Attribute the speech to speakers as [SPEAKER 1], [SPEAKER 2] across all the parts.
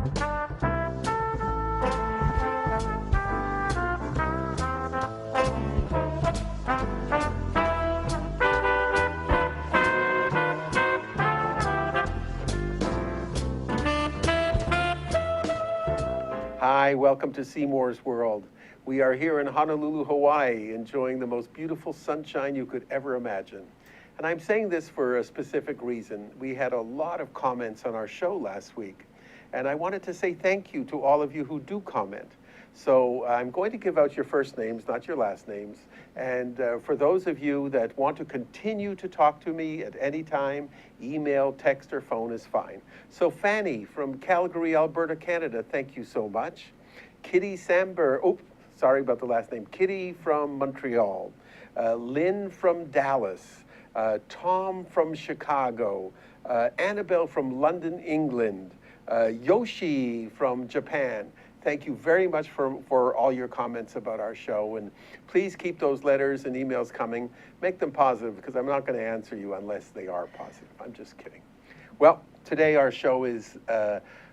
[SPEAKER 1] Hi, welcome to Seymour's World. We are here in Honolulu, Hawaii, enjoying the most beautiful sunshine you could ever imagine. And I'm saying this for a specific reason. We had a lot of comments on our show last week, and I wanted to say thank you to all of you who do comment. So I'm going to give out your first names, not your last names. And for those of you that want to continue to talk to me at any time, email, text, or phone is fine. So Fanny from Calgary, Alberta, Canada, thank you so much. Kitty Samber, oh, sorry about the last name. Kitty from Montreal. Lynn from Dallas. Tom from Chicago. Annabelle from London, England. Yoshi from Japan. Thank you very much for all your comments about our show, and please keep those letters and emails coming. Make them positive, because I'm not going to answer you unless they are positive. I'm just kidding. Well, today our show is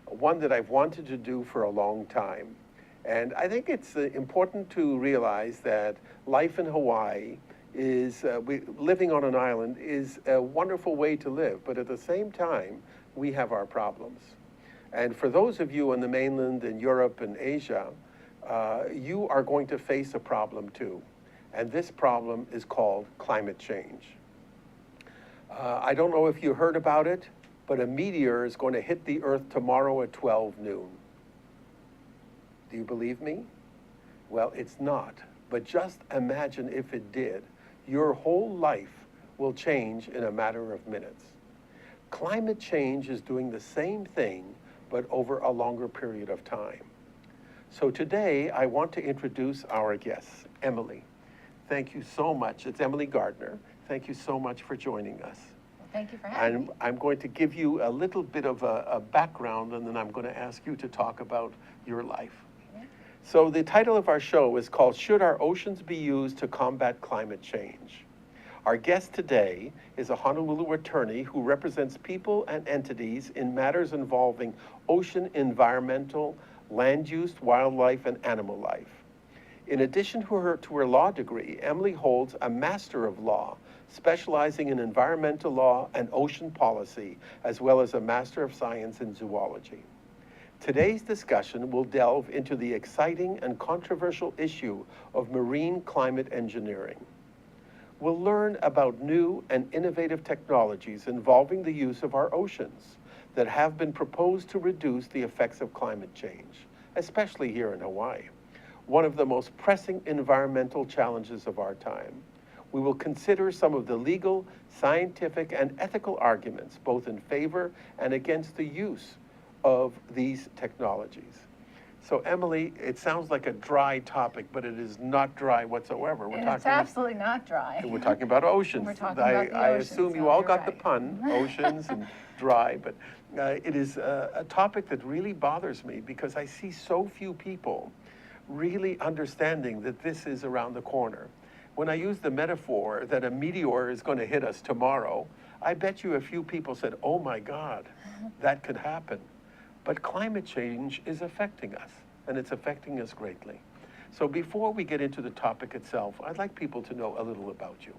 [SPEAKER 1] one that I've wanted to do for a long time, and I think it's important to realize that life in Hawaii is, living on an island is a wonderful way to live, but at the same time, we have our problems. And for those of you on the mainland in Europe and Asia, you are going to face a problem too. And this problem is called climate change. I don't know if you heard about it, but a meteor is going to hit the Earth tomorrow at 12 noon. Do you believe me? Well, it's not. But just imagine if it did. Your whole life will change in a matter of minutes. Climate change is doing the same thing, but over a longer period of time. So today, I want to introduce our guest, Emily. Thank you so much. It's Emily Gardner. Thank you so much for joining us.
[SPEAKER 2] Well, thank you for having me.
[SPEAKER 1] I'm going to give you a little bit of a background, and then I'm going to ask you to talk about your life. Okay. So the title of our show is called, Should Our Oceans Be Used to Combat Climate Change? Our guest today is a Honolulu attorney who represents people and entities in matters involving ocean environmental, land use, wildlife, and animal life. In addition to her law degree, Emily holds a Master of Law, specializing in environmental law and ocean policy, as well as a Master of Science in Zoology. Today's discussion will delve into the exciting and controversial issue of marine climate engineering. We'll learn about new and innovative technologies involving the use of our oceans that have been proposed to reduce the effects of climate change, especially here in Hawaii, one of the most pressing environmental challenges of our time. We will consider some of the legal, scientific, and ethical arguments, both in favor and against the use of these technologies. So Emily, it sounds like a dry topic, but it is not dry whatsoever.
[SPEAKER 2] It's absolutely not dry.
[SPEAKER 1] We're talking about oceans.
[SPEAKER 2] We're talking about the
[SPEAKER 1] I
[SPEAKER 2] oceans,
[SPEAKER 1] assume you
[SPEAKER 2] so
[SPEAKER 1] all
[SPEAKER 2] you're
[SPEAKER 1] got
[SPEAKER 2] right.
[SPEAKER 1] the pun, oceans and dry, but it is a topic that really bothers me because I see so few people really understanding that this is around the corner. When I use the metaphor that a meteor is going to hit us tomorrow, I bet you a few people said, oh my God, that could happen. But climate change is affecting us, and it's affecting us greatly. So before we get into the topic itself, I'd like people to know a little about you.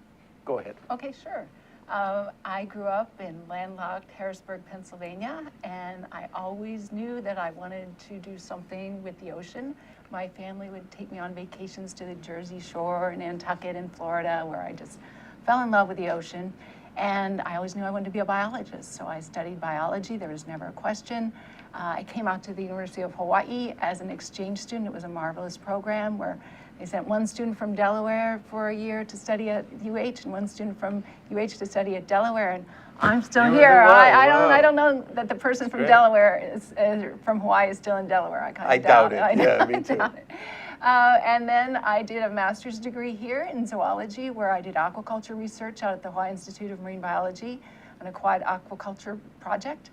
[SPEAKER 1] Go ahead.
[SPEAKER 2] Okay, sure. I grew up in landlocked Harrisburg, Pennsylvania, and I always knew that I wanted to do something with the ocean. My family would take me on vacations to the Jersey Shore and Nantucket in Florida, where I just fell in love with the ocean. And I always knew I wanted to be a biologist, so I studied biology. There was never a question. I came out to the University of Hawaii as an exchange student. It was a marvelous program where they sent one student from Delaware for a year to study at UH and one student from UH to study at Delaware. And I'm still here. I don't know that the person from Delaware is from Hawaii is still in Delaware. I
[SPEAKER 1] doubt it. Yeah, me too.
[SPEAKER 2] And then I did a master's degree here in zoology, where I did aquaculture research out at the Hawaii Institute of Marine Biology, an aquatic aquaculture project.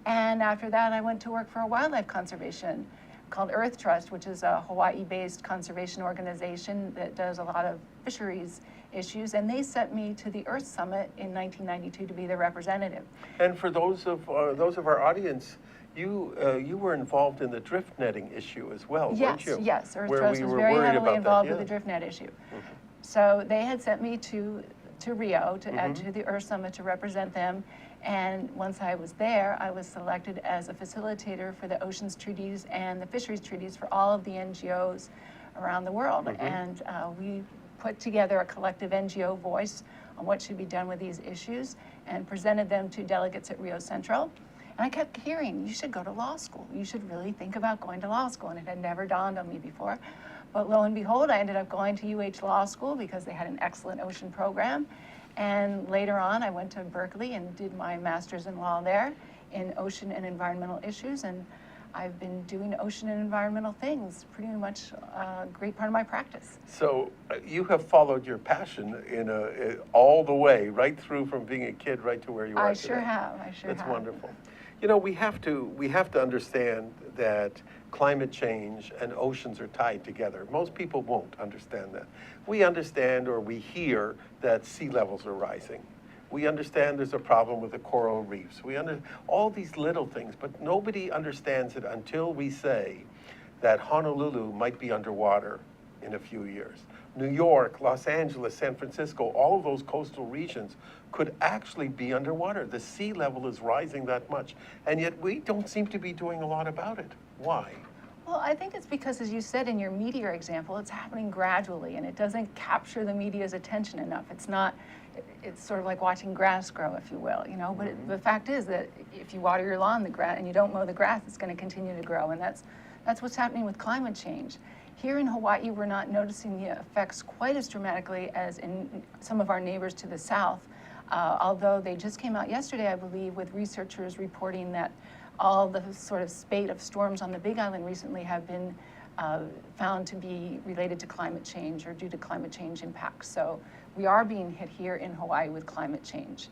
[SPEAKER 2] And after that, I went to work for a wildlife conservation called Earth Trust, which is a Hawaii-based conservation organization that does a lot of fisheries issues. And they sent me to the Earth Summit in 1992 to be their representative.
[SPEAKER 1] And for those of our audience, You were involved in the drift netting issue as well, weren't you?
[SPEAKER 2] Yes, Earth
[SPEAKER 1] Where
[SPEAKER 2] Trust
[SPEAKER 1] we
[SPEAKER 2] was
[SPEAKER 1] were
[SPEAKER 2] very
[SPEAKER 1] worried
[SPEAKER 2] heavily
[SPEAKER 1] about
[SPEAKER 2] involved
[SPEAKER 1] that,
[SPEAKER 2] with the
[SPEAKER 1] yeah.
[SPEAKER 2] drift net issue. So they had sent me to Rio
[SPEAKER 1] Mm-hmm.
[SPEAKER 2] to the Earth Summit to represent them. And once I was there, I was selected as a facilitator for the oceans treaties and the fisheries treaties for all of the NGOs around the world.
[SPEAKER 1] Mm-hmm.
[SPEAKER 2] And we put together a collective NGO voice on what should be done with these issues and presented them to delegates at Rio Central. And I kept hearing, you should go to law school. You should really think about going to law school. And it had never dawned on me before. But lo and behold, I ended up going to UH Law School because they had an excellent ocean program. And later on, I went to Berkeley and did my master's in law there in ocean and environmental issues. And I've been doing ocean and environmental things pretty much a great part of my practice.
[SPEAKER 1] So you have followed your passion all the way, right through from being a kid right to where you are
[SPEAKER 2] I
[SPEAKER 1] today.
[SPEAKER 2] sure have. I sure have.
[SPEAKER 1] That's wonderful. You know, we have to understand that climate change and oceans are tied together. Most people won't understand that. We understand, or we hear, that sea levels are rising. We understand there's a problem with the coral reefs. All these little things, but nobody understands it until we say that Honolulu might be underwater in a few years. New York, Los Angeles, San Francisco, all of those coastal regions could actually be underwater. The sea level is rising that much, and yet we don't seem to be doing a lot about it. Why?
[SPEAKER 2] Well, I think it's because, as you said in your meteor example, it's happening gradually, and it doesn't capture the media's attention enough. It's sort of like watching grass grow, if you will, you know. But the fact is that if you water your lawn, and you don't mow the grass, it's going to continue to grow, and that's what's happening with climate change. Here in Hawaii, we're not noticing the effects quite as dramatically as in some of our neighbors to the south, although they just came out yesterday, I believe, with researchers reporting that all the sort of spate of storms on the Big Island recently have been found to be related to climate change or due to climate change impacts. So we are being hit here in Hawaii with climate change.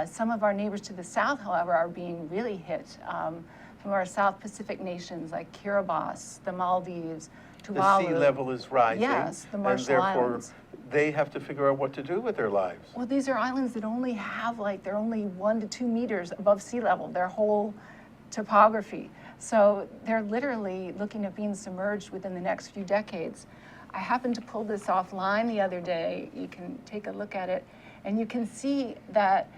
[SPEAKER 2] Some of our neighbors to the south, however, are being really hit. Some of our South Pacific nations like Kiribati, the Maldives, Tuvalu.
[SPEAKER 1] The sea level is rising.
[SPEAKER 2] Yes, the Marshall
[SPEAKER 1] and therefore
[SPEAKER 2] Islands.
[SPEAKER 1] they have to figure out what to do with their lives.
[SPEAKER 2] Well, these are islands that only have they're only 1 to 2 meters above sea level, their whole topography. So they're literally looking at being submerged within the next few decades. I happened to pull this offline the other day. You can take a look at it, and you can see that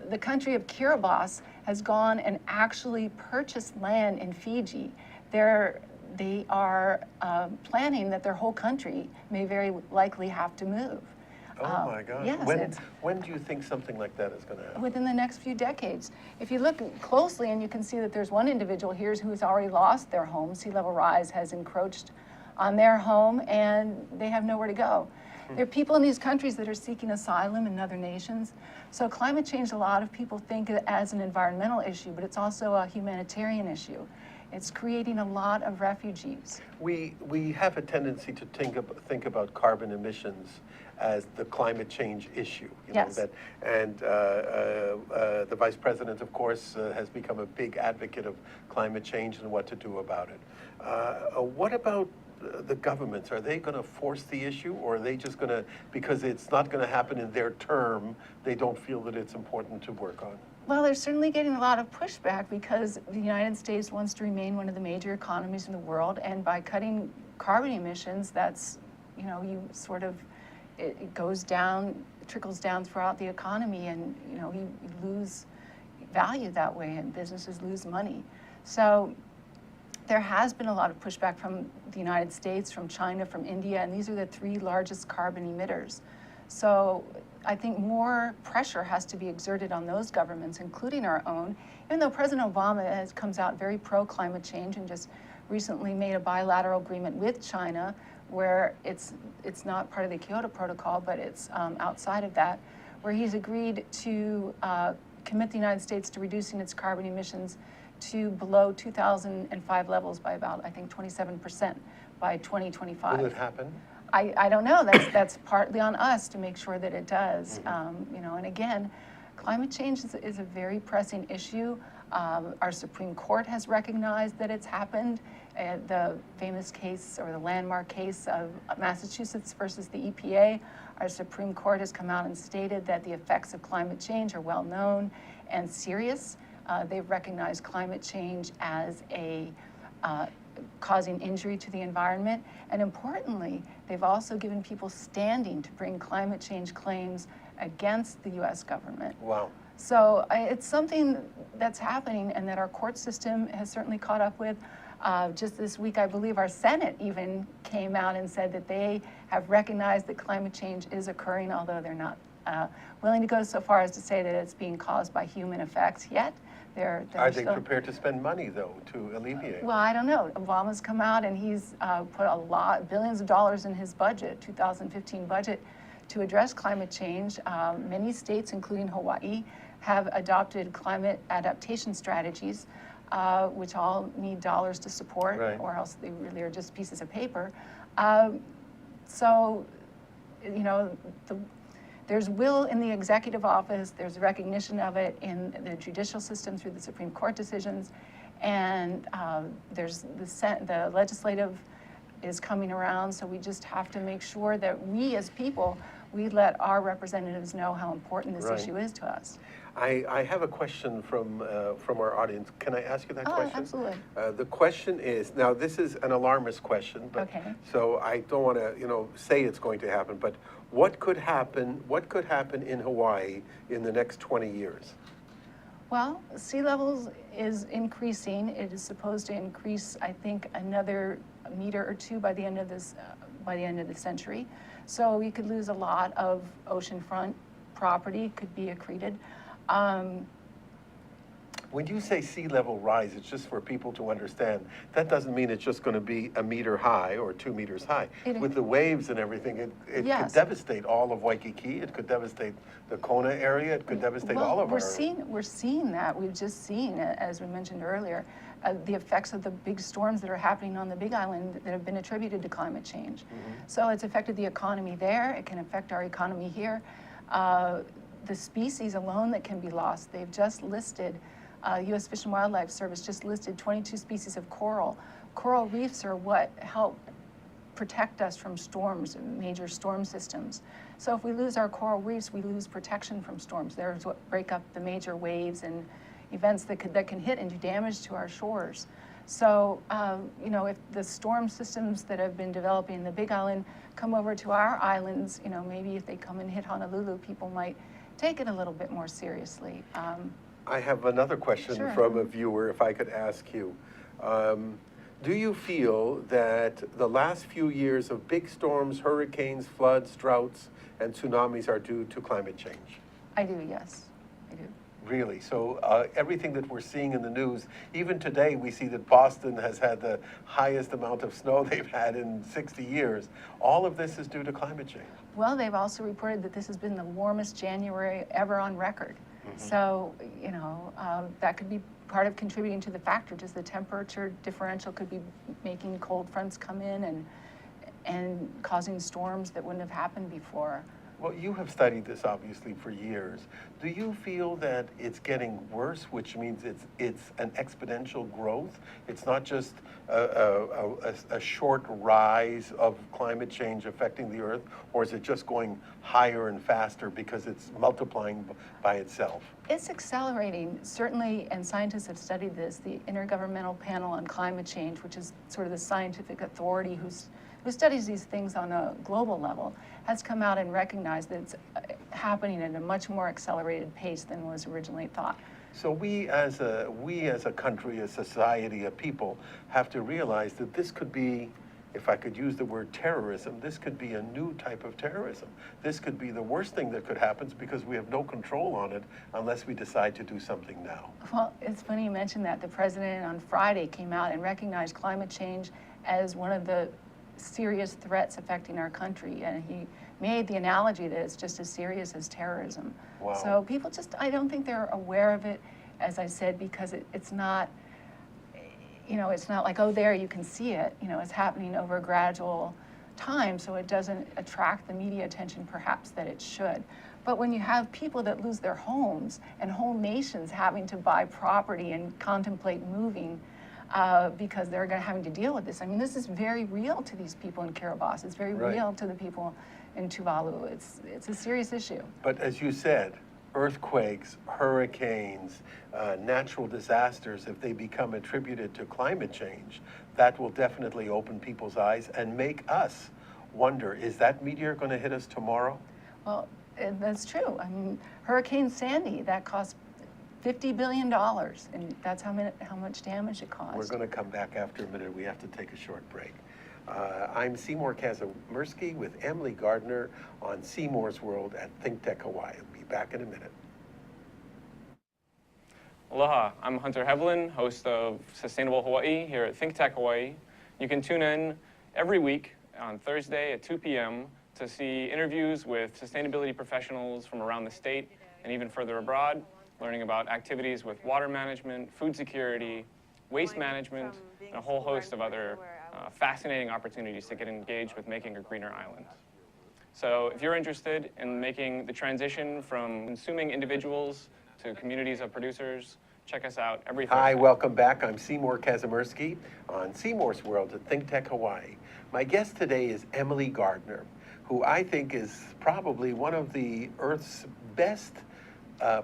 [SPEAKER 2] the country of Kiribati has gone and actually purchased land in Fiji. They are planning that their whole country may very likely have to move.
[SPEAKER 1] Oh my God.
[SPEAKER 2] Yes,
[SPEAKER 1] when do you think something like that is going to happen?
[SPEAKER 2] within the next few decades. If you look closely, and you can see that there's one individual here who's already lost their home. Sea level rise has encroached on their home, and they have nowhere to go. There are people in these countries that are seeking asylum in other nations. So climate change, a lot of people think it as an environmental issue, but it's also a humanitarian issue. It's creating a lot of refugees.
[SPEAKER 1] We have a tendency to think about carbon emissions as the climate change issue.
[SPEAKER 2] Yes.
[SPEAKER 1] The Vice President, of course, has become a big advocate of climate change and what to do about it. What about the governments? Are they going to force the issue, or are they just going to, because it's not going to happen in their term, they don't feel that it's important to work on?
[SPEAKER 2] Well, they're certainly getting a lot of pushback because the United States wants to remain one of the major economies in the world, and by cutting carbon emissions, that's, you sort of, it goes down, trickles down throughout the economy, and you lose value that way, and businesses lose money. So there has been a lot of pushback from the United States, from China, from India, and these are the 3 largest carbon emitters. So I think more pressure has to be exerted on those governments, including our own, even though President Obama comes out very pro-climate change and just recently made a bilateral agreement with China where it's not part of the Kyoto Protocol, but it's outside of that, where he's agreed to commit the United States to reducing its carbon emissions to below 2005 levels by about, I think, 27% by 2025.
[SPEAKER 1] Will it happen?
[SPEAKER 2] I don't know. That's partly on us to make sure that it does. And again, climate change is a very pressing issue. Our Supreme Court has recognized that it's happened. The famous case, or the landmark case of Massachusetts versus the EPA, our Supreme Court has come out and stated that the effects of climate change are well known and serious. They've recognized climate change as causing injury to the environment. And importantly, they've also given people standing to bring climate change claims against the US government.
[SPEAKER 1] Wow.
[SPEAKER 2] So it's something that's happening and that our court system has certainly caught up with. Just this week, I believe our Senate even came out and said that they have recognized that climate change is occurring, although they're not willing to go so far as to say that it's being caused by human effects yet.
[SPEAKER 1] Are they prepared to spend money, though, to alleviate?
[SPEAKER 2] Well, I don't know. Obama's come out and he's put billions of dollars in his budget, 2015 budget, to address climate change. Many states, including Hawaii, have adopted climate adaptation strategies, which all need dollars to support,
[SPEAKER 1] right,
[SPEAKER 2] or else they really are just pieces of paper. So, you know, there's will in the executive office, there's recognition of it in the judicial system through the Supreme Court decisions, and there's the legislative is coming around, so we just have to make sure that we as people, we let our representatives know how important this
[SPEAKER 1] right.
[SPEAKER 2] issue is to us.
[SPEAKER 1] I have a question from our audience. Can I ask you that question?
[SPEAKER 2] Absolutely.
[SPEAKER 1] The question is, now this is an alarmist question, but
[SPEAKER 2] Okay.
[SPEAKER 1] so I don't want to, say it's going to happen, but what could happen in Hawaii in the next 20 years?
[SPEAKER 2] Well, sea levels is increasing. It is supposed to increase, I think, another meter or two by the end of the century. So we could lose a lot of oceanfront property, could be accreted.
[SPEAKER 1] When you say sea level rise, it's just for people to understand. That doesn't mean it's just going to be a meter high or 2 meters high. With the waves and everything, it
[SPEAKER 2] Yes.
[SPEAKER 1] could devastate all of Waikiki. It could devastate the Kona area. It could devastate all of
[SPEAKER 2] we're seeing that. We've just seen, as we mentioned earlier, the effects of the big storms that are happening on the Big Island that have been attributed to climate change. Mm-hmm. So it's affected the economy there. It can affect our economy here. The species alone that can be lost, they've just listed, U.S. Fish and Wildlife Service just listed 22 species of coral. Coral reefs are what help protect us from storms, major storm systems. So if we lose our coral reefs, we lose protection from storms. There's what break up the major waves and events that can hit and do damage to our shores. So, if the storm systems that have been developing in the Big Island come over to our islands, maybe if they come and hit Honolulu, people might take it a little bit more seriously.
[SPEAKER 1] I have another question
[SPEAKER 2] Sure.
[SPEAKER 1] from a viewer, if I could ask you. Do you feel that the last few years of big storms, hurricanes, floods, droughts, and tsunamis are due to climate change?
[SPEAKER 2] I do, yes, I do.
[SPEAKER 1] Really? So everything that we're seeing in the news, even today we see that Boston has had the highest amount of snow they've had in 60 years. All of this is due to climate change.
[SPEAKER 2] Well, they've also reported that this has been the warmest January ever on record. Mm-hmm. So, that could be part of contributing to the factor. Just the temperature differential could be making cold fronts come in and causing storms that wouldn't have happened before.
[SPEAKER 1] Well, you have studied this obviously for years. Do you feel that it's getting worse, which means it's an exponential growth? It's not just a short rise of climate change affecting the Earth, or is it just going higher and faster because it's multiplying by itself?
[SPEAKER 2] It's accelerating, certainly, and scientists have studied this. The Intergovernmental Panel on Climate Change, which is sort of the scientific authority who studies these things on a global level, has come out and recognized that it's happening at a much more accelerated pace than was originally thought.
[SPEAKER 1] So we as a country, a society, a people, have to realize that this could be, if I could use the word terrorism, this could be a new type of terrorism. This could be the worst thing that could happen because we have no control on it unless we decide to do something now.
[SPEAKER 2] Well, it's funny you mentioned that. The president on Friday came out and recognized climate change as one of the serious threats affecting our country, and he made the analogy that it's just as serious as terrorism.
[SPEAKER 1] Wow.
[SPEAKER 2] So people I don't think they're aware of it, as I said, because it's not, it's not like, oh, there, you can see it. It's happening over a gradual time, so it doesn't attract the media attention perhaps that it should. But when you have people that lose their homes and whole nations having to buy property and contemplate moving because they're having to deal with this. I mean, this is very real to these people in Kiribati. It's very
[SPEAKER 1] right.
[SPEAKER 2] real to the people in Tuvalu. It's a serious issue.
[SPEAKER 1] But as you said, earthquakes, hurricanes, natural disasters, if they become attributed to climate change, that will definitely open people's eyes and make us wonder, is that meteor going to hit us tomorrow?
[SPEAKER 2] Well, that's true. I mean, Hurricane Sandy, that cost $50 billion, and that's how much damage it caused.
[SPEAKER 1] We're going to come back after a minute. We have to take a short break. I'm Seymour Kazimirski with Emily Gardner on Seymour's World at ThinkTech Hawaii. I'll be back in a minute.
[SPEAKER 3] Aloha, I'm Hunter Hevlin, host of Sustainable Hawaii here at ThinkTech Hawaii. You can tune in every week on Thursday at 2 p.m. to see interviews with sustainability professionals from around the state and even further abroad, learning about activities with water management, food security, waste management, and a whole host of other fascinating opportunities to get engaged with making a greener island. So if you're interested in making the transition from consuming individuals to communities of producers, check us out every Thursday.
[SPEAKER 1] Hi, welcome back. I'm Seymour Kazimirski on Seymour's World at ThinkTech Hawaii. My guest today is Emily Gardner, who I think is probably one of the Earth's best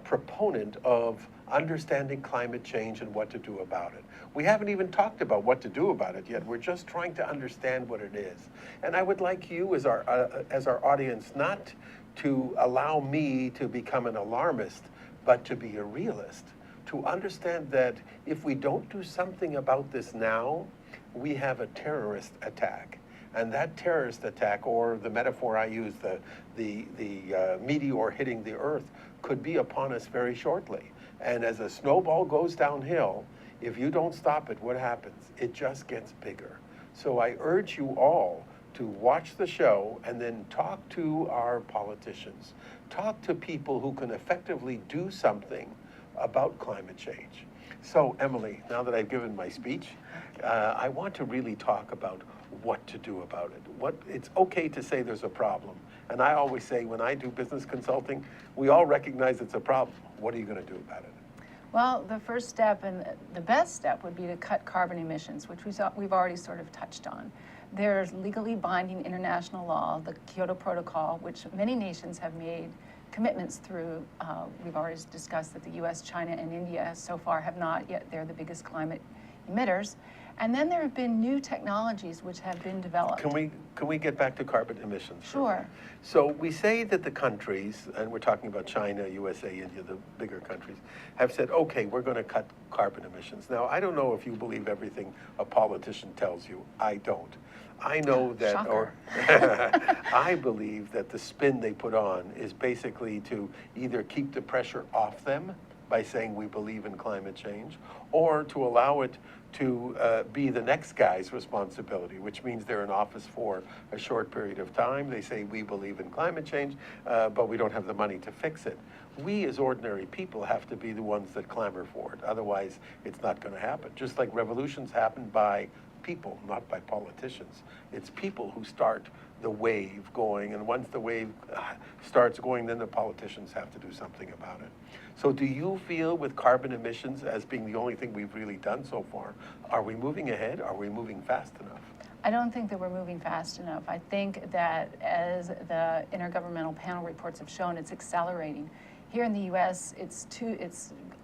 [SPEAKER 1] proponent of understanding climate change and what to do about it. We haven't even talked about what to do about it yet. We're just trying to understand what it is. And I would like you as our audience not to allow me to become an alarmist, but to be a realist, to understand that if we don't do something about this now, we have a terrorist attack. And that terrorist attack, or the metaphor I use, the meteor hitting the Earth, could be upon us very shortly. And as a snowball goes downhill, if you don't stop it, what happens? It just gets bigger. So I urge you all to watch the show and then talk to our politicians. Talk to people who can effectively do something about climate change. So Emily, now that I've given my speech, I want to really talk about what to do about it. It's okay to say there's a problem. And I always say when I do business consulting, we all recognize it's a problem. What are you going to do about it?
[SPEAKER 2] Well, the first step and the best step would be to cut carbon emissions, which we've already sort of touched on. There's legally binding international law, the Kyoto Protocol, which many nations have made commitments through. We've already discussed that the US, China, and India so far have not yet. They're the biggest climate emitters. And then there have been new technologies which have been developed.
[SPEAKER 1] Can we get back to carbon emissions?
[SPEAKER 2] Sure.
[SPEAKER 1] So we say that the countries, and we're talking about China, USA, India, the bigger countries, have said, okay, we're going to cut carbon emissions. Now, I don't know if you believe everything a politician tells you. I don't. I know that,
[SPEAKER 2] Shocker.
[SPEAKER 1] I believe that the spin they put on is basically to either keep the pressure off them by saying we believe in climate change, or to allow it to be the next guy's responsibility, which means they're in office for a short period of time. They say we believe in climate change, but we don't have the money to fix it. We as ordinary people have to be the ones that clamor for it. Otherwise, it's not going to happen. Just like revolutions happen by people, not by politicians. It's people who start the wave going, and once the wave starts going, then the politicians have to do something about it. So do you feel with carbon emissions as being the only thing we've really done so far, are we moving ahead? Are we moving fast enough?
[SPEAKER 2] I don't think that we're moving fast enough. I think that as the Intergovernmental Panel reports have shown, it's accelerating. Here in the US, it's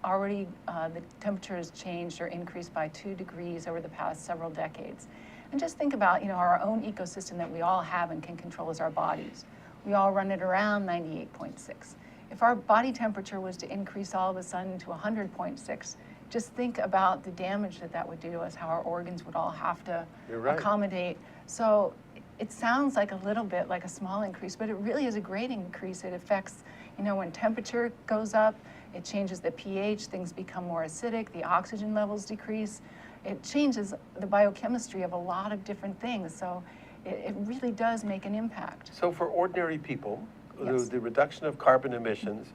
[SPEAKER 2] already, the temperature has changed or increased by 2 degrees over the past several decades. And just think about, our own ecosystem that we all have and can control is our bodies. We all run it around 98.6. If our body temperature was to increase all of a sudden to 100.6, just think about the damage that would do to us, how our organs would all have to accommodate. So it sounds like a little bit like a small increase, but it really is a great increase. It affects, when temperature goes up, it changes the pH, things become more acidic, the oxygen levels decrease. It changes the biochemistry of a lot of different things. So it really does make an impact.
[SPEAKER 1] So for ordinary people,
[SPEAKER 2] Yes.
[SPEAKER 1] the reduction of carbon emissions,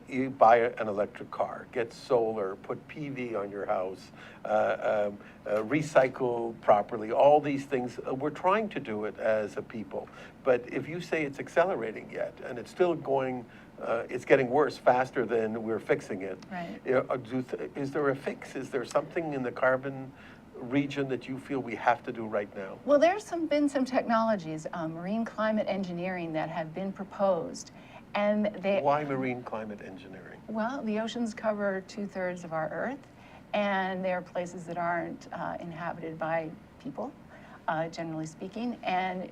[SPEAKER 1] you buy an electric car, get solar, put PV on your house, recycle properly, all these things. We're trying to do it as a people. But if you say it's accelerating yet, and it's still going, it's getting worse faster than we're fixing it.
[SPEAKER 2] Right.
[SPEAKER 1] Is there a fix? Is there something in the carbon region that you feel we have to do right now?
[SPEAKER 2] Well, there's been some technologies, marine climate engineering, that have been proposed. And they,
[SPEAKER 1] Why marine climate engineering?
[SPEAKER 2] well, the oceans cover 2/3 of our Earth, and there are places that aren't inhabited by people, generally speaking, and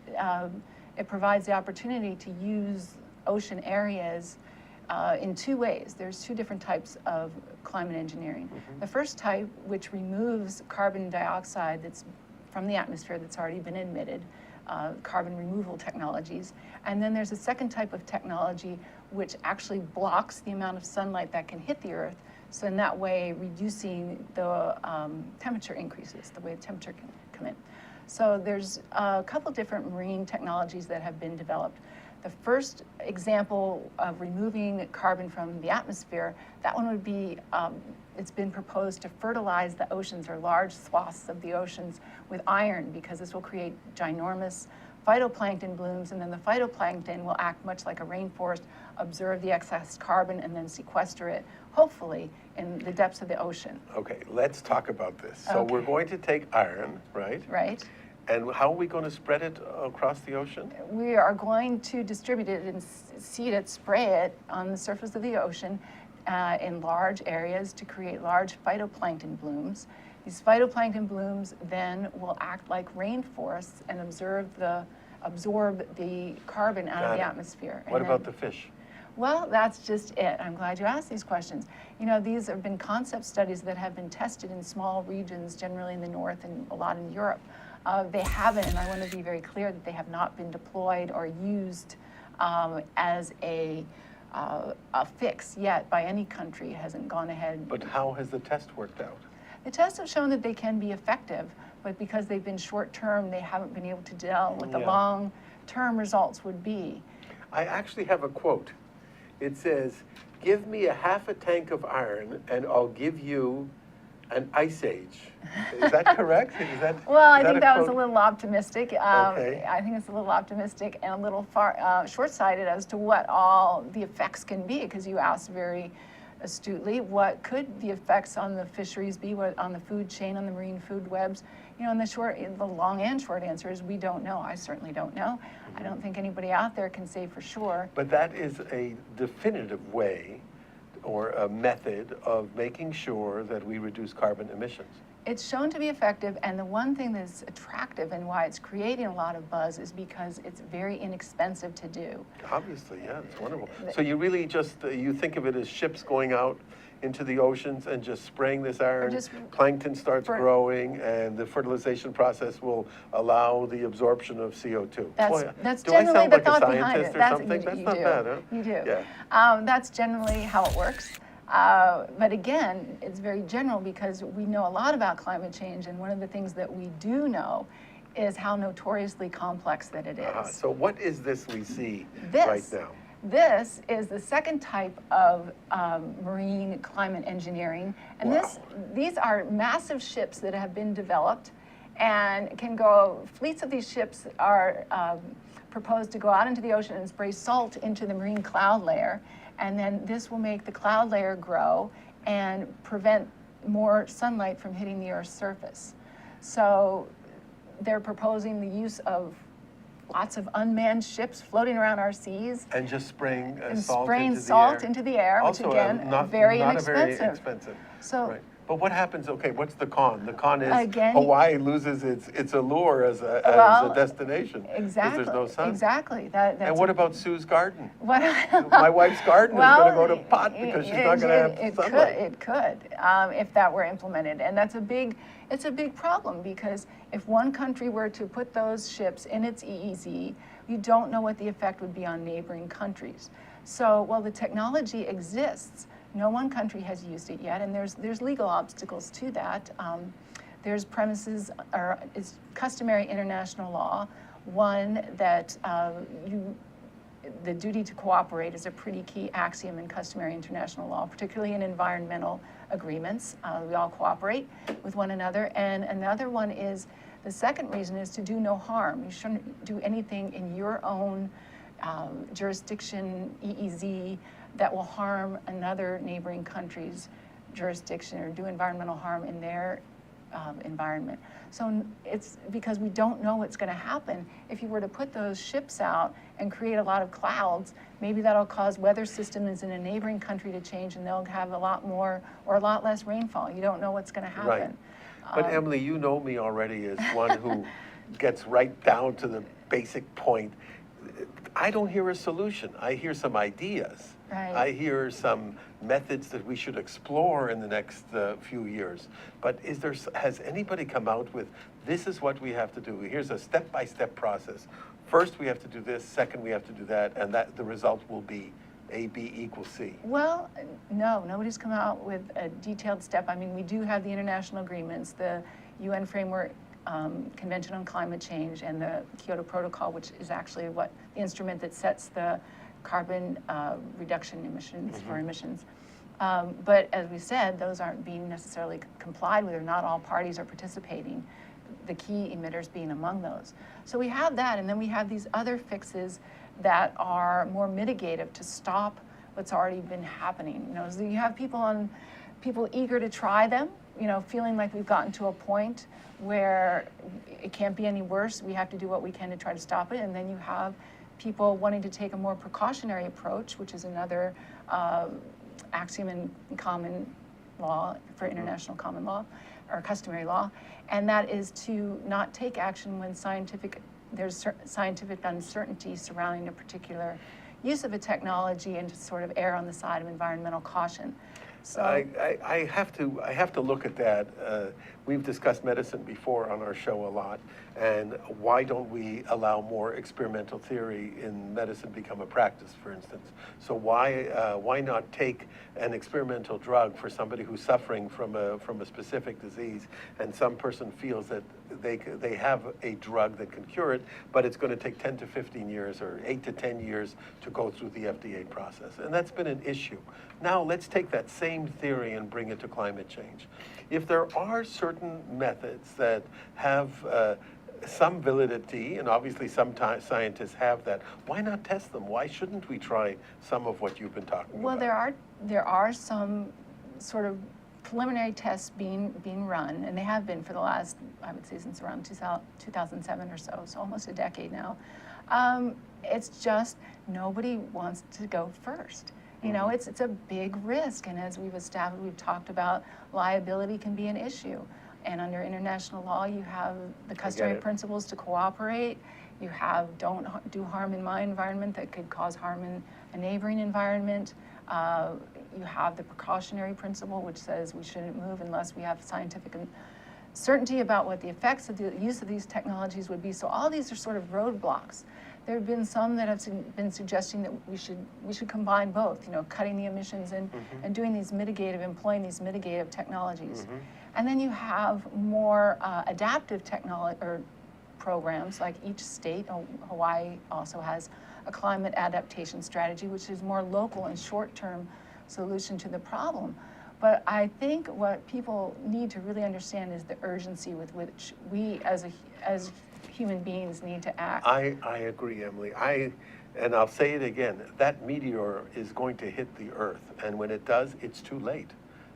[SPEAKER 2] it provides the opportunity to use ocean areas in two ways. There's two different types of climate engineering. The first type, which removes carbon dioxide that's from the atmosphere that's already been emitted, carbon removal technologies. And then there's a second type of technology which actually blocks the amount of sunlight that can hit the Earth, so in that way reducing the temperature increases, the way the temperature can come in. So there's a couple different marine technologies that have been developed. The first example of removing carbon from the atmosphere, that one would be, it's been proposed to fertilize the oceans or large swaths of the oceans with iron, because this will create ginormous phytoplankton blooms, and then the phytoplankton will act much like a rainforest, absorb the excess carbon and then sequester it, hopefully, in the depths of the ocean.
[SPEAKER 1] Okay, let's talk about this. So we're going to take iron, right?
[SPEAKER 2] Right.
[SPEAKER 1] And how are we going to spread it across the ocean?
[SPEAKER 2] We are going to distribute it and seed it, spray it on the surface of the ocean in large areas to create large phytoplankton blooms. These phytoplankton blooms then will act like rainforests and absorb the carbon out of the atmosphere.
[SPEAKER 1] What about the fish?
[SPEAKER 2] Well, that's just it. I'm glad you asked these questions. You know, these have been concept studies that have been tested in small regions, generally in the north and a lot in Europe. They haven't, and I want to be very clear that they have not been deployed or used as a fix yet by any country. It hasn't gone ahead.
[SPEAKER 1] But how has the test worked out?
[SPEAKER 2] The tests have shown that they can be effective, but because they've been short-term, they haven't been able to tell what the long-term results would be.
[SPEAKER 1] I actually have a quote. It says, "Give me a half a tank of iron and I'll give you an ice age." Is that correct?
[SPEAKER 2] Well, I think that
[SPEAKER 1] quote?
[SPEAKER 2] was a little optimistic.
[SPEAKER 1] Okay.
[SPEAKER 2] I think it's a little optimistic and a little far short-sighted as to what all the effects can be, because you asked very astutely, what could the effects on the fisheries be, what on the food chain, on the marine food webs? You know, and the long and short answer is we don't know. I certainly don't know. I don't think anybody out there can say for sure.
[SPEAKER 1] But that is a definitive way or a method of making sure that we reduce carbon emissions.
[SPEAKER 2] It's shown to be effective, and the one thing that's attractive and why it's creating a lot of buzz is because it's very inexpensive to do.
[SPEAKER 1] Obviously, yeah, it's wonderful. So you really just, you think of it as ships going out into the oceans and just spraying this iron, plankton starts growing, and the fertilization process will allow the absorption of CO2.
[SPEAKER 2] That's
[SPEAKER 1] do I
[SPEAKER 2] generally
[SPEAKER 1] sound
[SPEAKER 2] the
[SPEAKER 1] like
[SPEAKER 2] thought
[SPEAKER 1] a
[SPEAKER 2] behind it.
[SPEAKER 1] scientist or something? That's not bad, huh?
[SPEAKER 2] You do.
[SPEAKER 1] Yeah.
[SPEAKER 2] That's generally how it works. But again, it's very general because we know a lot about climate change, and one of the things that we do know is how notoriously complex that it is.
[SPEAKER 1] So what is this we see
[SPEAKER 2] This.
[SPEAKER 1] right now?
[SPEAKER 2] This is the second type of marine climate engineering, and these are massive ships that have been developed and can go, fleets of these ships are proposed to go out into the ocean and spray salt into the marine cloud layer, and then this will make the cloud layer grow and prevent more sunlight from hitting the Earth's surface. So they're proposing the use of lots of unmanned ships floating around our seas.
[SPEAKER 1] And just spraying
[SPEAKER 2] salt into the air, which
[SPEAKER 1] also,
[SPEAKER 2] again,
[SPEAKER 1] not
[SPEAKER 2] very
[SPEAKER 1] inexpensive.
[SPEAKER 2] inexpensive.
[SPEAKER 1] Very expensive.
[SPEAKER 2] So,
[SPEAKER 1] right. But what happens, okay, what's the con? The con is
[SPEAKER 2] Again,
[SPEAKER 1] Hawaii loses its allure as a destination.
[SPEAKER 2] Exactly.
[SPEAKER 1] Because there's no sun.
[SPEAKER 2] Exactly.
[SPEAKER 1] And what about Sue's garden?
[SPEAKER 2] What,
[SPEAKER 1] My wife's garden is going to go to pot because she's not going to have sunlight.
[SPEAKER 2] It could, if that were implemented. And it's a big problem, because if one country were to put those ships in its EEZ, you don't know what the effect would be on neighboring countries. So while the technology exists, no one country has used it yet, and there's legal obstacles to that. There's premises, or is customary international law. One, that the duty to cooperate is a pretty key axiom in customary international law, particularly in environmental agreements. We all cooperate with one another. And another one is, the second reason is to do no harm. You shouldn't do anything in your own jurisdiction, EEZ, that will harm another neighboring country's jurisdiction or do environmental harm in their environment. So it's because we don't know what's going to happen. If you were to put those ships out and create a lot of clouds, maybe that'll cause weather systems in a neighboring country to change, and they'll have a lot more or a lot less rainfall. You don't know what's going to happen.
[SPEAKER 1] Right. But Emily, you know me already as one who gets right down to the basic point. I don't hear a solution. I hear some ideas.
[SPEAKER 2] Right.
[SPEAKER 1] I hear some methods that we should explore in the next few years. But has anybody come out with, this is what we have to do? Here's a step-by-step process. First, we have to do this. Second, we have to do that. And that the result will be A, B equals C.
[SPEAKER 2] Well, no, nobody's come out with a detailed step. I mean, we do have the international agreements, the UN Framework Convention on Climate Change and the Kyoto Protocol, which is actually the instrument that sets the carbon reduction emissions for emissions. But as we said, those aren't being necessarily complied with, or not all parties are participating, the key emitters being among those. So we have that, and then we have these other fixes that are more mitigative to stop what's already been happening. You know, so you have people eager to try them, you know, feeling like we've gotten to a point where it can't be any worse. We have to do what we can to try to stop it. And then you have people wanting to take a more precautionary approach, which is another axiom in common law for international common law or customary law, and that is to not take action when there's scientific uncertainty surrounding a particular use of a technology, and to sort of err on the side of environmental caution. So
[SPEAKER 1] I have to look at that. We've discussed medicine before on our show a lot, and why don't we allow more experimental theory in medicine become a practice, for instance? So why not take an experimental drug for somebody who's suffering from a specific disease, and some person feels that they have a drug that can cure it, but it's going to take 10 to 15 years or 8 to 10 years to go through the FDA process, and that's been an issue. Now let's take that same theory and bring it to climate change. If there are certain methods that have some validity, and obviously some scientists have that, why not test them? Why shouldn't we try some of what you've been talking about?
[SPEAKER 2] Well, there are some sort of preliminary tests being run, and they have been for the last, I would say, since around 2007 or so almost a decade now. It's just nobody wants to go first. You know, it's a big risk, and as we've talked about, liability can be an issue. And under international law, you have the customary principles to cooperate. You have don't do harm in my environment that could cause harm in a neighboring environment. You have the precautionary principle, which says we shouldn't move unless we have scientific certainty about what the effects of the use of these technologies would be. So all these are sort of roadblocks. There have been some that have been suggesting that we should combine both, you know, cutting the emissions and doing these employing these mitigative technologies. And then you have more adaptive technology or programs, like each state. Hawaii also has a climate adaptation strategy, which is more local and short-term solution to the problem. But I think what people need to really understand is the urgency with which we as human beings need to act.
[SPEAKER 1] I agree, Emily. And I'll say it again, that meteor is going to hit the Earth, and when it does, it's too late.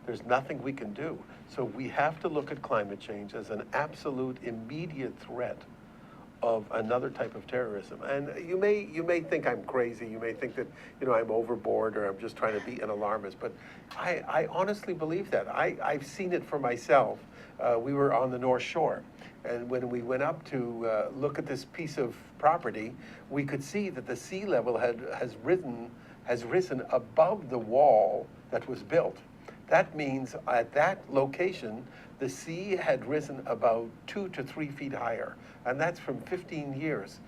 [SPEAKER 1] There's nothing we can do. So we have to look at climate change as an absolute immediate threat of another type of terrorism. And you may think I'm crazy, you may think that, you know, I'm overboard, or I'm just trying to be an alarmist, but I honestly believe that. I've seen it for myself. We were on the North Shore, and when we went up to look at this piece of property, we could see that the sea level has risen above the wall that was built. That means at that location, the sea had risen about 2 to 3 feet higher, and that's from 15 years.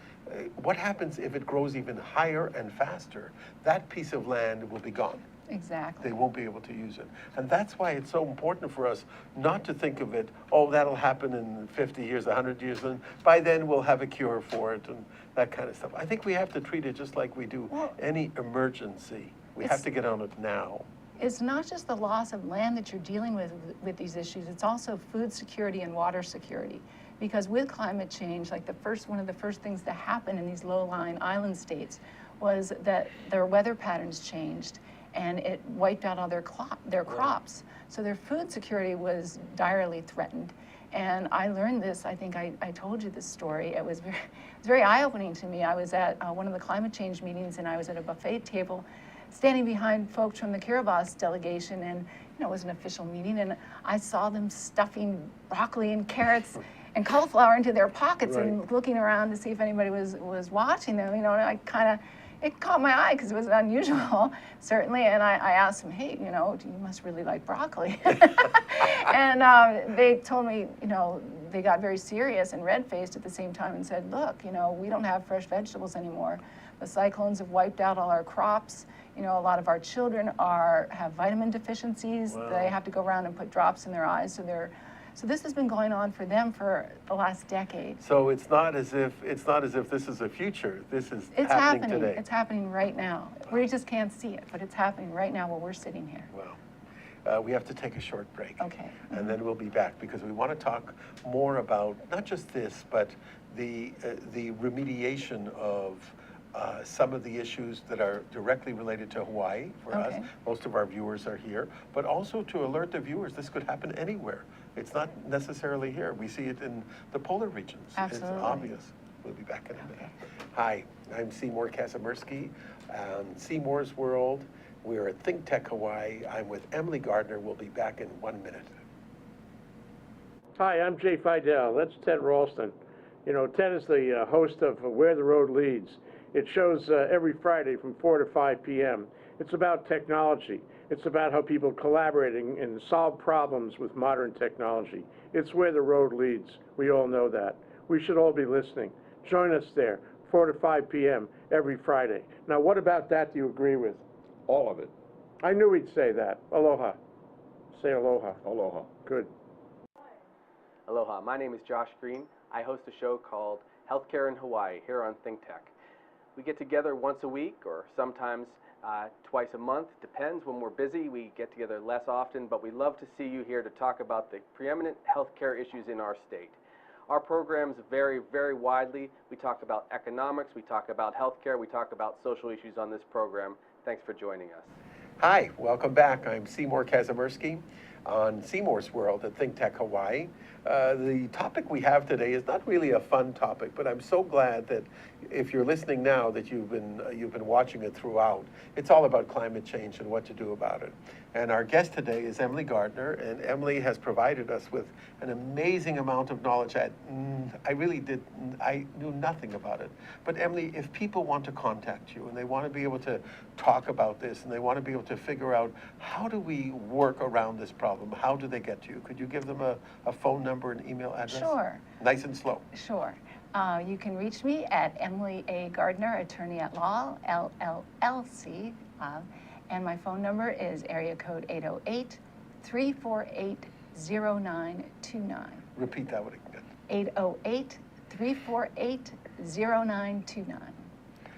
[SPEAKER 1] What happens if it grows even higher and faster? That piece of land will be gone.
[SPEAKER 2] Exactly.
[SPEAKER 1] They won't be able to use it. And that's why it's so important for us not to think of it, oh, that'll happen in 50 years, 100 years, and by then we'll have a cure for it and that kind of stuff. I think we have to treat it just like we do any emergency. We have to get on it now.
[SPEAKER 2] It's not just the loss of land that you're dealing with these issues, it's also food security and water security. Because with climate change, like one of the first things that happened in these low-lying island states was that their weather patterns changed, and it wiped out all their crops. So their food security was direly threatened. And I learned this, I think I told you this story. It was very eye-opening to me. I was at one of the climate change meetings, and I was at a buffet table standing behind folks from the Kiribati delegation, and it was an official meeting, and I saw them stuffing broccoli and carrots and cauliflower into their pockets and looking around to see if anybody was watching them, and it caught my eye because it was unusual, certainly, and I asked them, hey, you must really like broccoli. And they told me, they got very serious and red-faced at the same time and said, look, we don't have fresh vegetables anymore. The cyclones have wiped out all our crops. A lot of our children have vitamin deficiencies. Wow. They have to go around and put drops in their eyes. So this has been going on for them for the last decade.
[SPEAKER 1] So it's not as if this is a future. This is happening today.
[SPEAKER 2] It's happening right now. We just can't see it, but it's happening right now while we're sitting here.
[SPEAKER 1] Wow. We have to take a short break.
[SPEAKER 2] Okay.
[SPEAKER 1] And then we'll be back because we want to talk more about not just this, but the remediation of some of the issues that are directly related to Hawaii for us. Most of our viewers are here, but also to alert the viewers this could happen anywhere. It's not necessarily here. We see it in the polar regions.
[SPEAKER 2] Absolutely.
[SPEAKER 1] It's obvious. We'll be back in a minute. Hi, I'm Seymour Kazimirski, Seymour's World. We're at ThinkTech Hawaii. I'm with Emily Gardner. We'll be back in 1 minute.
[SPEAKER 4] Hi, I'm Jay Fidel. That's Ted Ralston. Ted is the host of Where the Road Leads. It shows every Friday from 4 to 5 p.m. It's about technology. It's about how people collaborating and solve problems with modern technology. It's where the road leads. We all know that. We should all be listening. Join us there, 4 to 5 p.m. every Friday. Now, what about that do you agree with?
[SPEAKER 5] All of it.
[SPEAKER 4] I knew he'd say that. Aloha. Say aloha.
[SPEAKER 5] Aloha.
[SPEAKER 4] Good.
[SPEAKER 6] Aloha. My name is Josh Green. I host a show called Healthcare in Hawaii here on ThinkTech. We get together once a week or sometimes twice a month. Depends. When we're busy, we get together less often, but we love to see you here to talk about the preeminent healthcare issues in our state. Our programs vary very widely. We talk about economics, we talk about healthcare, we talk about social issues on this program. Thanks for joining us.
[SPEAKER 1] Hi, welcome back. I'm Seymour Kazimirski on Seymour's World at ThinkTech Hawaii. The topic we have today is not really a fun topic, but I'm so glad that if you're listening now that you've been watching it throughout. It's all about climate change and what to do about it. And our guest today is Emily Gardner, and Emily has provided us with an amazing amount of knowledge. I knew nothing about it. But Emily, if people want to contact you and they want to be able to talk about this and they want to be able to figure out how do we work around this problem, how do they get to you? Could you give them a phone number and email address?
[SPEAKER 2] Sure.
[SPEAKER 1] Nice and slow.
[SPEAKER 2] Sure. You can reach me at Emily A. Gardner, attorney at law, LLC, and my phone number is area code 808-348-0929.
[SPEAKER 1] Repeat that one again.
[SPEAKER 2] 808-348-0929.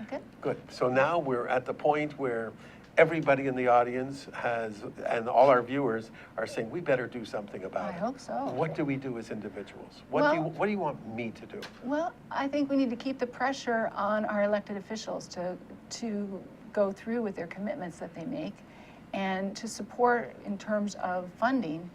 [SPEAKER 2] Okay?
[SPEAKER 1] Good. So now we're at the point where everybody in the audience and all our viewers are saying, we better do something about it.
[SPEAKER 2] I hope so.
[SPEAKER 1] What do we do as individuals? What do you want me to do?
[SPEAKER 2] Well, I think we need to keep the pressure on our elected officials to go through with their commitments that they make and to support in terms of funding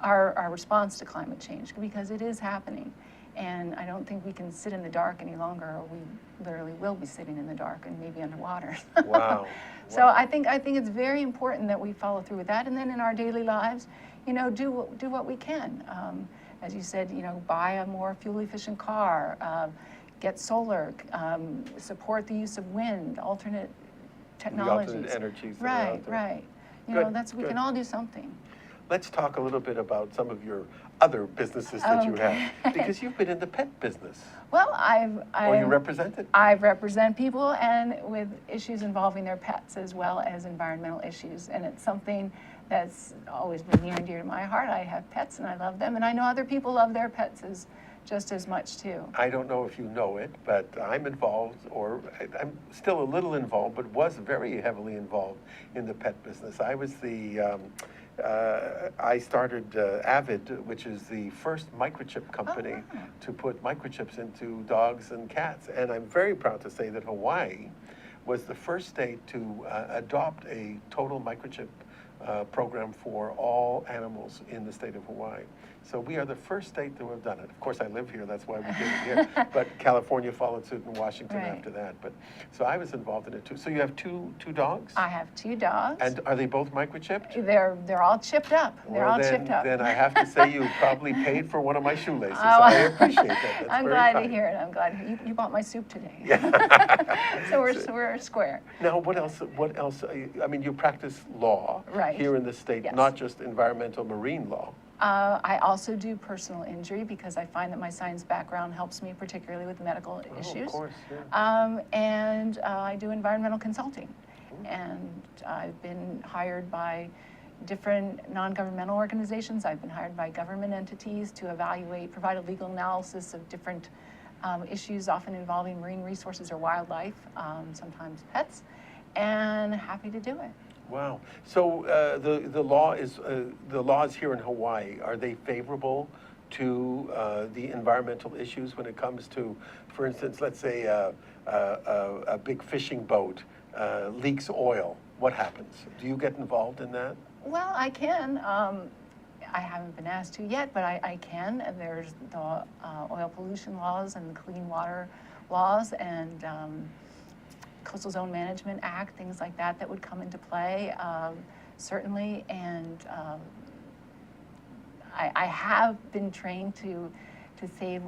[SPEAKER 2] our response to climate change, because it is happening. And I don't think we can sit in the dark any longer, or we literally will be sitting in the dark and maybe underwater.
[SPEAKER 1] Wow.
[SPEAKER 2] So I think it's very important that we follow through with that, and then in our daily lives, do what we can. As you said, buy a more fuel-efficient car, get solar, support the use of wind, alternate technologies.
[SPEAKER 1] The alternate energies.
[SPEAKER 2] Right. We can all do something.
[SPEAKER 1] Let's talk a little bit about some of your other businesses that you have, because you've been in the pet business.
[SPEAKER 2] Well,
[SPEAKER 1] you represent it?
[SPEAKER 2] I represent people and with issues involving their pets as well as environmental issues, and it's something that's always been near and dear to my heart. I have pets and I love them, and I know other people love their pets just as much too. I
[SPEAKER 1] don't know if you know it, but I'm involved, or I'm still a little involved, but was very heavily involved in the pet business. I was I started Avid, which is the first microchip company to put microchips into dogs and cats. And I'm very proud to say that Hawaii was the first state to adopt a total microchip program for all animals in the state of Hawaii. So we are the first state to have done it. Of course, I live here, that's why we did it here. But California followed suit and Washington
[SPEAKER 2] Right.
[SPEAKER 1] after that. But so I was involved in it too. So you have two dogs?
[SPEAKER 2] I have 2 dogs.
[SPEAKER 1] And are they both microchipped?
[SPEAKER 2] They're all chipped up. They're
[SPEAKER 1] Well,
[SPEAKER 2] all
[SPEAKER 1] then,
[SPEAKER 2] chipped up.
[SPEAKER 1] then I have to say you probably paid for one of my shoelaces.
[SPEAKER 2] Oh,
[SPEAKER 1] I appreciate that. That's
[SPEAKER 2] I'm
[SPEAKER 1] very
[SPEAKER 2] glad
[SPEAKER 1] kind.
[SPEAKER 2] to hear it. I'm glad you bought my soup today.
[SPEAKER 1] Yeah.
[SPEAKER 2] So we're square.
[SPEAKER 1] Now, what else? What else? I mean, you practice law
[SPEAKER 2] Right.
[SPEAKER 1] here in the state,
[SPEAKER 2] Yes.
[SPEAKER 1] not just environmental marine law.
[SPEAKER 2] I also do personal injury because I find that my science background helps me, particularly with medical issues.
[SPEAKER 1] Of course, yeah.
[SPEAKER 2] And I do environmental consulting. And I've been hired by different non-governmental organizations. I've been hired by government entities to provide a legal analysis of different issues, often involving marine resources or wildlife, sometimes pets, and happy to do it.
[SPEAKER 1] Wow. So the laws here in Hawaii, are they favorable to the environmental issues when it comes to, for instance, let's say a big fishing boat leaks oil? What happens? Do you get involved in that?
[SPEAKER 2] Well, I can. I haven't been asked to yet, but I can. And there's the oil pollution laws and the clean water laws and Coastal Zone Management Act, things like that would come into play, certainly. And I have been trained to save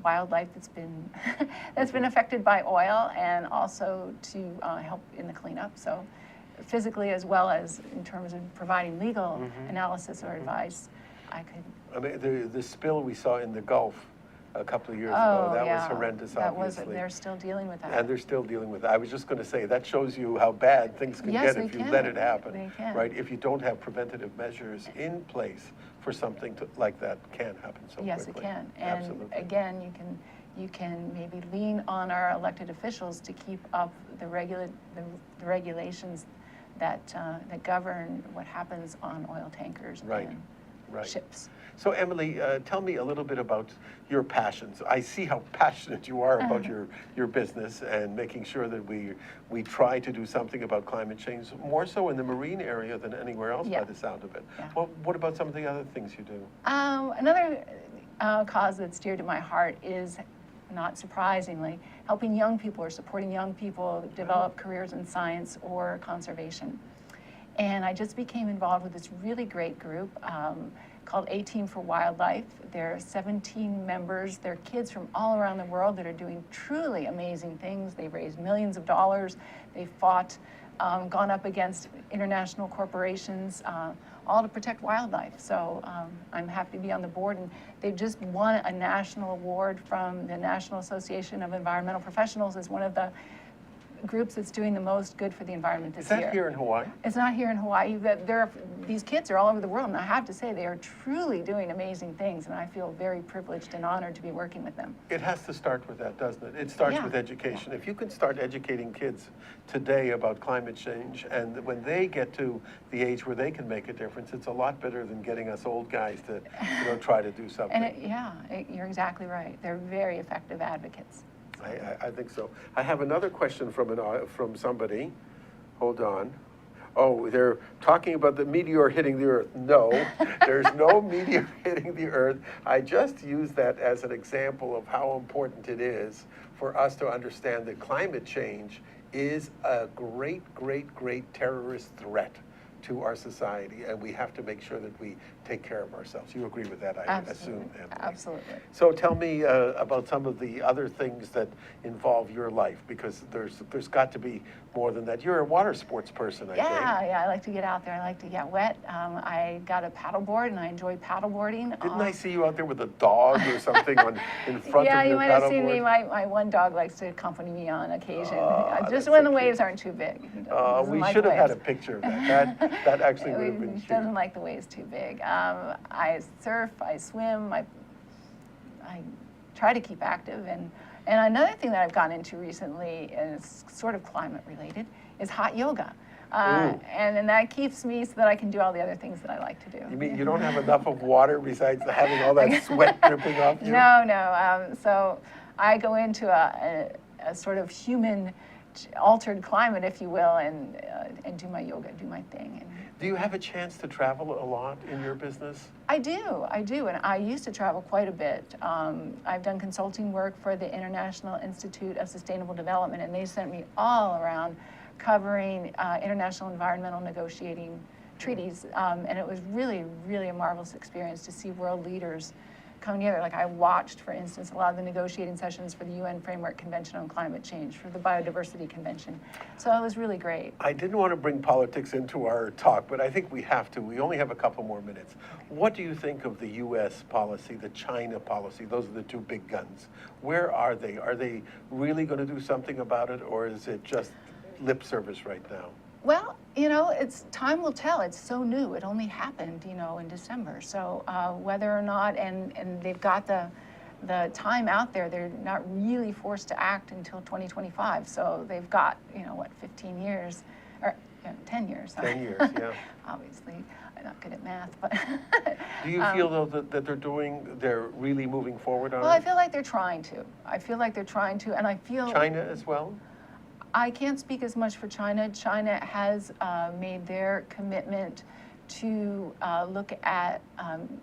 [SPEAKER 2] wildlife that's been affected by oil, and also to help in the cleanup. So physically, as well as in terms of providing legal analysis or advice, I could.
[SPEAKER 1] I mean, the spill we saw in the Gulf a couple of years ago, that was horrendous, obviously.
[SPEAKER 2] They're still dealing with that.
[SPEAKER 1] And they're still dealing with it. I was just going to say, that shows you how bad things can
[SPEAKER 2] Yes,
[SPEAKER 1] get if
[SPEAKER 2] they
[SPEAKER 1] you
[SPEAKER 2] can.
[SPEAKER 1] let it happen.
[SPEAKER 2] They can.
[SPEAKER 1] Right? If you don't have preventative measures in place for something like that can happen so
[SPEAKER 2] Yes,
[SPEAKER 1] quickly.
[SPEAKER 2] it can. And
[SPEAKER 1] Absolutely.
[SPEAKER 2] again, you can maybe lean on our elected officials to keep up the regulations that govern what happens on oil tankers
[SPEAKER 1] Right.
[SPEAKER 2] and
[SPEAKER 1] Right.
[SPEAKER 2] ships.
[SPEAKER 1] So Emily, tell me a little bit about your passions. I see how passionate you are about your business and making sure that we try to do something about climate change, more so in the marine area than anywhere else
[SPEAKER 2] Yeah.
[SPEAKER 1] by the sound of it.
[SPEAKER 2] Yeah.
[SPEAKER 1] Well, what about some of the other things you do?
[SPEAKER 2] Another cause that's dear to my heart is, not surprisingly, helping young people or supporting young people develop careers in science or conservation. And I just became involved with this really great group called A-Team for Wildlife. There are 17 members. They're kids from all around the world that are doing truly amazing things. They've raised millions of dollars. They've fought, gone up against international corporations, all to protect wildlife. So I'm happy to be on the board. And they've just won a national award from the National Association of Environmental Professionals as one of the groups that's doing the most good for the environment this year.
[SPEAKER 1] Is that here in Hawaii?
[SPEAKER 2] It's not here in Hawaii. These kids are all over the world, and I have to say they are truly doing amazing things, and I feel very privileged and honored to be working with them.
[SPEAKER 1] It has to start with that, doesn't it? It starts
[SPEAKER 2] Yeah.
[SPEAKER 1] with education. If you can start educating kids today about climate change, and when they get to the age where they can make a difference, it's a lot better than getting us old guys to try to do something.
[SPEAKER 2] And you're exactly right. They're very effective advocates.
[SPEAKER 1] I think so. I have another question from somebody. Hold on. Oh, they're talking about the meteor hitting the Earth. No, there's no meteor hitting the Earth. I just use that as an example of how important it is for us to understand that climate change is a great, great, great terrorist threat to our society, and we have to make sure that we take care of ourselves. You agree with that, I assume, Emily?
[SPEAKER 2] Absolutely.
[SPEAKER 1] So tell me about some of the other things that involve your life, because there's got to be more than that. You're a water sports person, I think.
[SPEAKER 2] Yeah, I like to get out there. I like to get wet. I got a paddleboard, and I enjoy paddleboarding.
[SPEAKER 1] Didn't I see you out there with a dog or something in front
[SPEAKER 2] Yeah,
[SPEAKER 1] of
[SPEAKER 2] you
[SPEAKER 1] your
[SPEAKER 2] might have seen
[SPEAKER 1] paddleboard?
[SPEAKER 2] me. My one dog likes to accompany me on occasion,
[SPEAKER 1] that's
[SPEAKER 2] just
[SPEAKER 1] so
[SPEAKER 2] when the
[SPEAKER 1] cute.
[SPEAKER 2] waves aren't too big. He doesn't
[SPEAKER 1] We
[SPEAKER 2] like
[SPEAKER 1] should have had a
[SPEAKER 2] waves.
[SPEAKER 1] picture of that. That actually would have been
[SPEAKER 2] He
[SPEAKER 1] cute.
[SPEAKER 2] doesn't like the waves too big. I surf, I swim, I try to keep active. And another thing that I've gotten into recently, and it's sort of climate related, is hot yoga. And that keeps me so that I can do all the other things that I like to do.
[SPEAKER 1] You mean you don't have enough of water besides having all that sweat dripping off you?
[SPEAKER 2] No. So I go into a sort of human altered climate, if you will, and do my yoga, do my thing. And
[SPEAKER 1] Do you have a chance to travel a lot in your business?
[SPEAKER 2] I do, and I used to travel quite a bit. I've done consulting work for the International Institute of Sustainable Development, and they sent me all around covering international environmental negotiating treaties, and it was really, really a marvelous experience to see world leaders come together. Like I watched, for instance, a lot of the negotiating sessions for the UN Framework Convention on Climate Change, for the Biodiversity Convention. So it was really great.
[SPEAKER 1] I didn't want to bring politics into our talk, but I think we have to. We only have a couple more minutes. What do you think of the U.S. policy, the China policy? Those are the two big guns. Where are they? Are they really going to do something about it, or is it just lip service right now?
[SPEAKER 2] Well, you know, time will tell. It's so new. It only happened, you know, in December. So whether or not, and they've got the time out there, they're not really forced to act until 2025. So they've got, you know, what, 15 years, or 10 years.
[SPEAKER 1] 10 years, yeah.
[SPEAKER 2] Obviously, I'm not good at math, but.
[SPEAKER 1] Do you feel, though, that they're really moving forward on it?
[SPEAKER 2] Well, I feel like they're trying to. And I feel.
[SPEAKER 1] China as well?
[SPEAKER 2] I can't speak as much for China. China has made their commitment to look at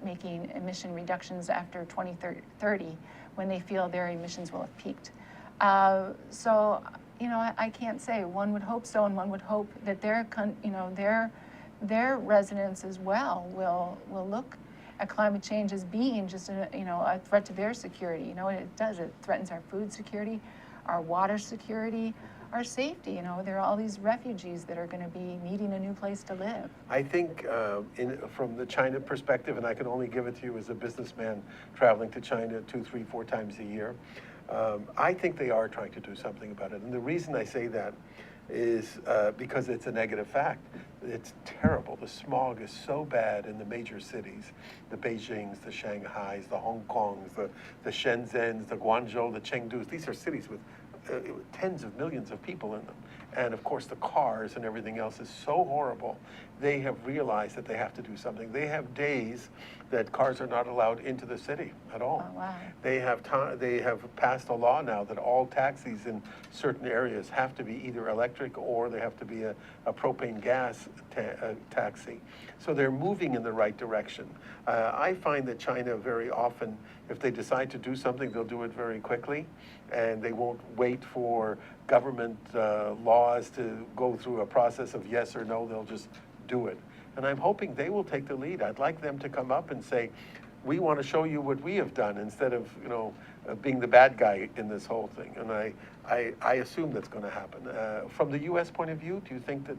[SPEAKER 2] making emission reductions after 2030, when they feel their emissions will have peaked. So, you know, I can't say. One would hope so, and one would hope that their residents as well will look at climate change as being just a threat to their security. You know what it does? It threatens our food security, our water security, our safety. You know, there are all these refugees that are going to be needing a new place to live.
[SPEAKER 1] I think from the China perspective, and I can only give it to you as a businessman traveling to China 2, 3, 4 times a year, I think they are trying to do something about it. And the reason I say that is because it's a negative fact. It's terrible. The smog is so bad in the major cities, the Beijings, the Shanghais, the Hong Kongs, the Shenzhens, the Guangzhou, the Chengdus. These are cities with tens of millions of people in them. And of course the cars and everything else is so horrible. They have realized that they have to do something. They have days that cars are not allowed into the city at all.
[SPEAKER 2] Oh, wow.
[SPEAKER 1] They have passed a law now that all taxis in certain areas have to be either electric or they have to be a propane gas taxi. So they're moving in the right direction. I find that China very often, if they decide to do something, they'll do it very quickly, and they won't wait for government laws to go through a process of yes or no. They'll just do it. And I'm hoping they will take the lead. I'd like them to come up and say, we want to show you what we have done, instead of, you know, being the bad guy in this whole thing. And I assume that's going to happen. From the U.S. point of view, do you think that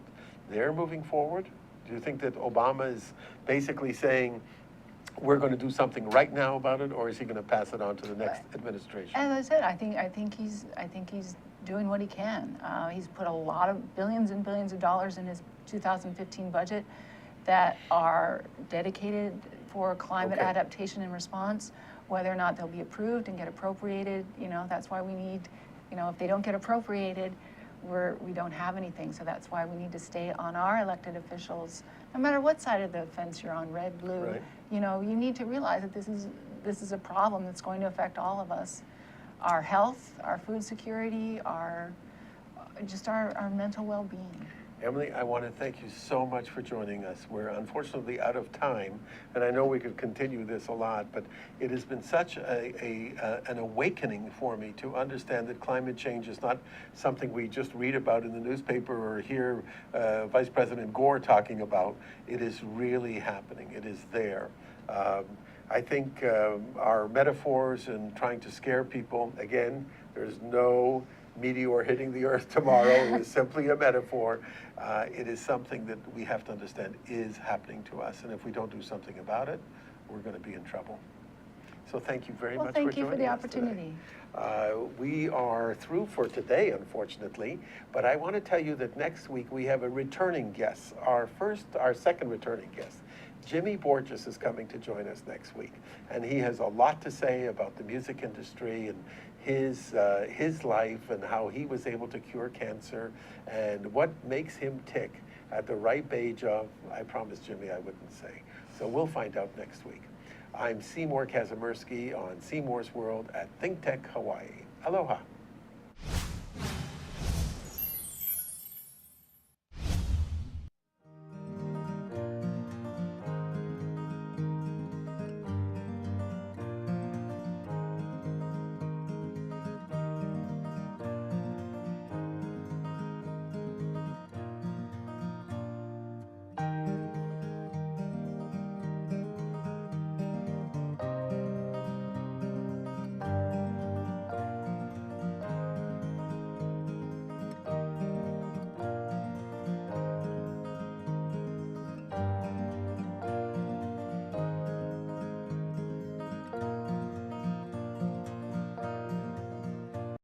[SPEAKER 1] they're moving forward? Do you think that Obama is basically saying, we're going to do something right now about it, or is he going to pass it on to the next administration?
[SPEAKER 2] As I said, I think he's doing what he can. He's put a lot of billions and billions of dollars in his 2015 budget that are dedicated for climate adaptation and response. Whether or not they'll be approved and get appropriated, you know, that's why we need, you know, if they don't get appropriated, we don't have anything. So that's why we need to stay on our elected officials, no matter what side of the fence you're on, red, blue.
[SPEAKER 1] Right.
[SPEAKER 2] You know, you need to realize that this is a problem that's going to affect all of us. Our health, our food security, our mental well-being.
[SPEAKER 1] Emily, I want to thank you so much for joining us. We're unfortunately out of time, and I know we could continue this a lot, but it has been such an awakening for me to understand that climate change is not something we just read about in the newspaper or hear Vice President Gore talking about. It is really happening. It is there. I think our metaphors and trying to scare people, again, there's no meteor hitting the earth tomorrow. It is simply a metaphor. It is something that we have to understand is happening to us, and if we don't do something about it, we're going to be in trouble. So thank you very much for joining us.
[SPEAKER 2] Well, thank you for the opportunity.
[SPEAKER 1] We are through for today, unfortunately, but I want to tell you that next week we have a returning guest, our second returning guest. Jimmy Borges is coming to join us next week, and he has a lot to say about the music industry and his life and how he was able to cure cancer and what makes him tick at the ripe age of, I promised Jimmy I wouldn't say. So we'll find out next week. I'm Seymour Kazimirski on Seymour's World at ThinkTech Hawaii. Aloha.